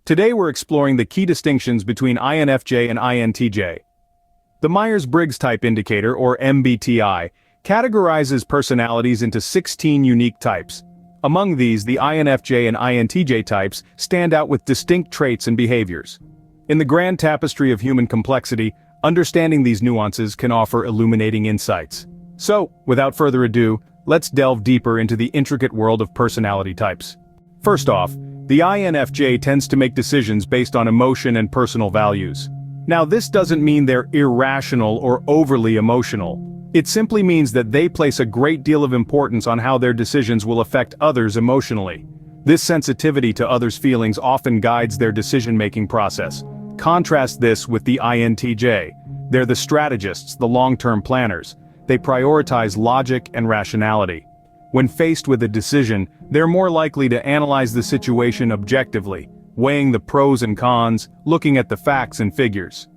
Today we're exploring the key distinctions between INFJ and INTJ. The Myers-Briggs Type Indicator, or MBTI, categorizes personalities into 16 unique types. Among these, the INFJ and INTJ types stand out with distinct traits and behaviors. In the grand tapestry of human complexity, understanding these nuances can offer illuminating insights. So, without further ado, let's delve deeper into the intricate world of personality types. First off, the INFJ tends to make decisions based on emotion and personal values. Now, this doesn't mean they're irrational or overly emotional. It simply means that they place a great deal of importance on how their decisions will affect others emotionally. This sensitivity to others' feelings often guides their decision-making process. Contrast this with the INTJ. They're the strategists, the long-term planners. They prioritize logic and rationality. When faced with a decision, they're more likely to analyze the situation objectively, weighing the pros and cons, looking at the facts and figures.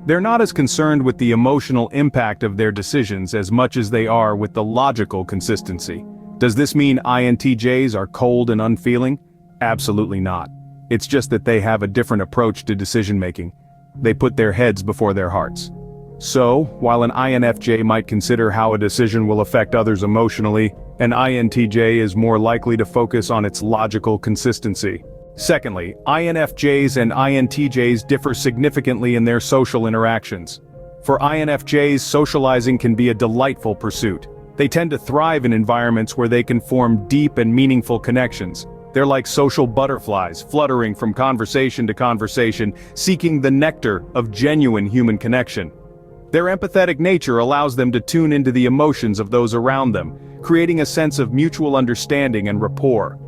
They're not as concerned with the emotional impact of their decisions as much as they are with the logical consistency. Does this mean INTJs are cold and unfeeling? Absolutely not. It's just that they have a different approach to decision-making. They put their heads before their hearts. So, while an INFJ might consider how a decision will affect others emotionally, an INTJ is more likely to focus on its logical consistency. Secondly, INFJs and INTJs differ significantly in their social interactions. For INFJs, socializing can be a delightful pursuit. They tend to thrive in environments where they can form deep and meaningful connections. They're like social butterflies, fluttering from conversation to conversation, seeking the nectar of genuine human connection. Their empathetic nature allows them to tune into the emotions of those around them, creating a sense of mutual understanding and rapport.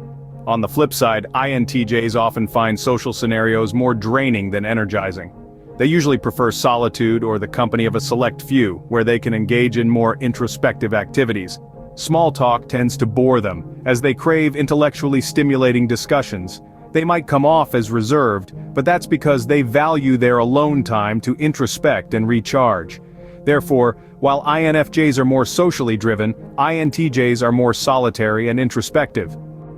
On the flip side, INTJs often find social scenarios more draining than energizing. They usually prefer solitude or the company of a select few, where they can engage in more introspective activities. Small talk tends to bore them, as they crave intellectually stimulating discussions. They might come off as reserved, but that's because they value their alone time to introspect and recharge. Therefore, while INFJs are more socially driven, INTJs are more solitary and introspective.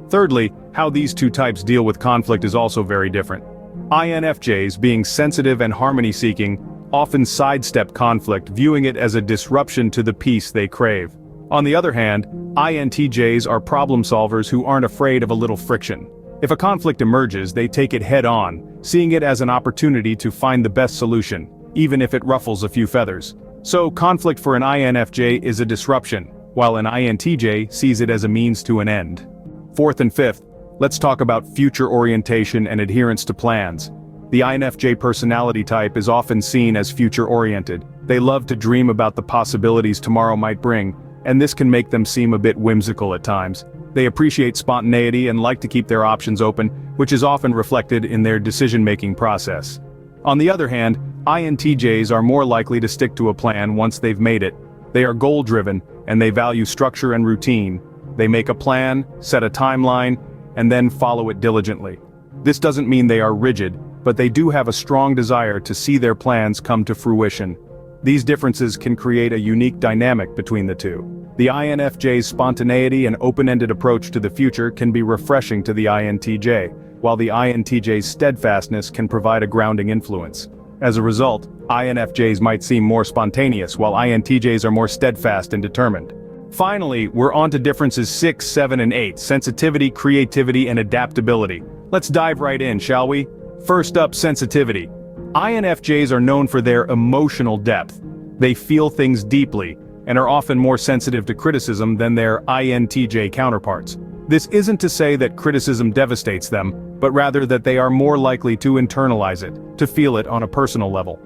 Thirdly, how these two types deal with conflict is also very different. INFJs, being sensitive and harmony-seeking, often sidestep conflict, viewing it as a disruption to the peace they crave. On the other hand, INTJs are problem solvers who aren't afraid of a little friction. If a conflict emerges, they take it head-on, seeing it as an opportunity to find the best solution, even if it ruffles a few feathers. So, conflict for an INFJ is a disruption, while an INTJ sees it as a means to an end. Fourth and fifth, let's talk about future orientation and adherence to plans. The INFJ personality type is often seen as future-oriented. They love to dream about the possibilities tomorrow might bring, and this can make them seem a bit whimsical at times. They appreciate spontaneity and like to keep their options open, which is often reflected in their decision-making process. On the other hand, INTJs are more likely to stick to a plan once they've made it. They are goal-driven, and they value structure and routine. They make a plan, set a timeline, and then follow it diligently. This doesn't mean they are rigid, but they do have a strong desire to see their plans come to fruition. These differences can create a unique dynamic between the two. The INFJ's spontaneity and open-ended approach to the future can be refreshing to the INTJ, while the INTJ's steadfastness can provide a grounding influence. As a result, INFJs might seem more spontaneous, while INTJs are more steadfast and determined. Finally, we're on to differences 6, 7, and 8, sensitivity, creativity, and adaptability. Let's dive right in, shall we? First up, sensitivity. INFJs are known for their emotional depth. They feel things deeply, and are often more sensitive to criticism than their INTJ counterparts. This isn't to say that criticism devastates them, but rather that they are more likely to internalize it, to feel it on a personal level.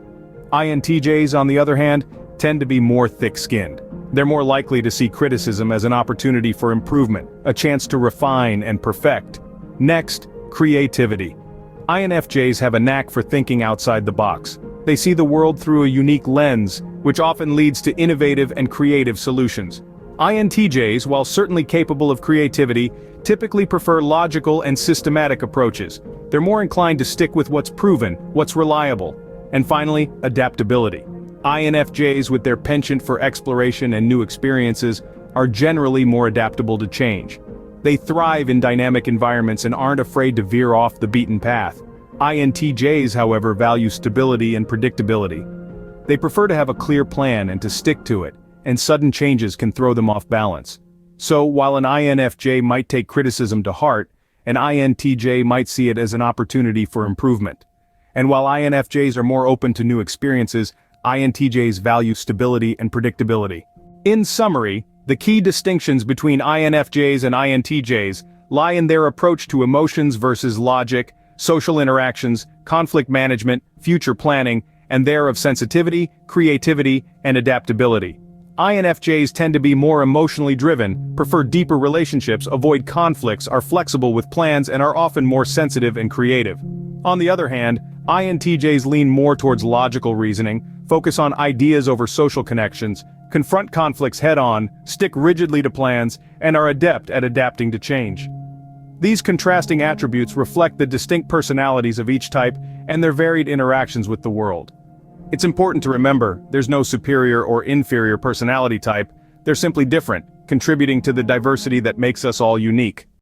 INTJs, on the other hand, tend to be more thick-skinned. They're more likely to see criticism as an opportunity for improvement, a chance to refine and perfect. Next, creativity. INFJs have a knack for thinking outside the box. They see the world through a unique lens, which often leads to innovative and creative solutions. INTJs, while certainly capable of creativity, typically prefer logical and systematic approaches. They're more inclined to stick with what's proven, what's reliable. And finally, adaptability. INFJs, with their penchant for exploration and new experiences, are generally more adaptable to change. They thrive in dynamic environments and aren't afraid to veer off the beaten path. INTJs, however, value stability and predictability. They prefer to have a clear plan and to stick to it, and sudden changes can throw them off balance. So, while an INFJ might take criticism to heart, an INTJ might see it as an opportunity for improvement. And while INFJs are more open to new experiences, INTJs value stability and predictability. In summary, the key distinctions between INFJs and INTJs lie in their approach to emotions versus logic, social interactions, conflict management, future planning, and their of sensitivity, creativity, and adaptability. INFJs tend to be more emotionally driven, prefer deeper relationships, avoid conflicts, are flexible with plans, and are often more sensitive and creative. On the other hand, INTJs lean more towards logical reasoning, focus on ideas over social connections, confront conflicts head-on, stick rigidly to plans, and are adept at adapting to change. These contrasting attributes reflect the distinct personalities of each type and their varied interactions with the world. It's important to remember, there's no superior or inferior personality type, they're simply different, contributing to the diversity that makes us all unique.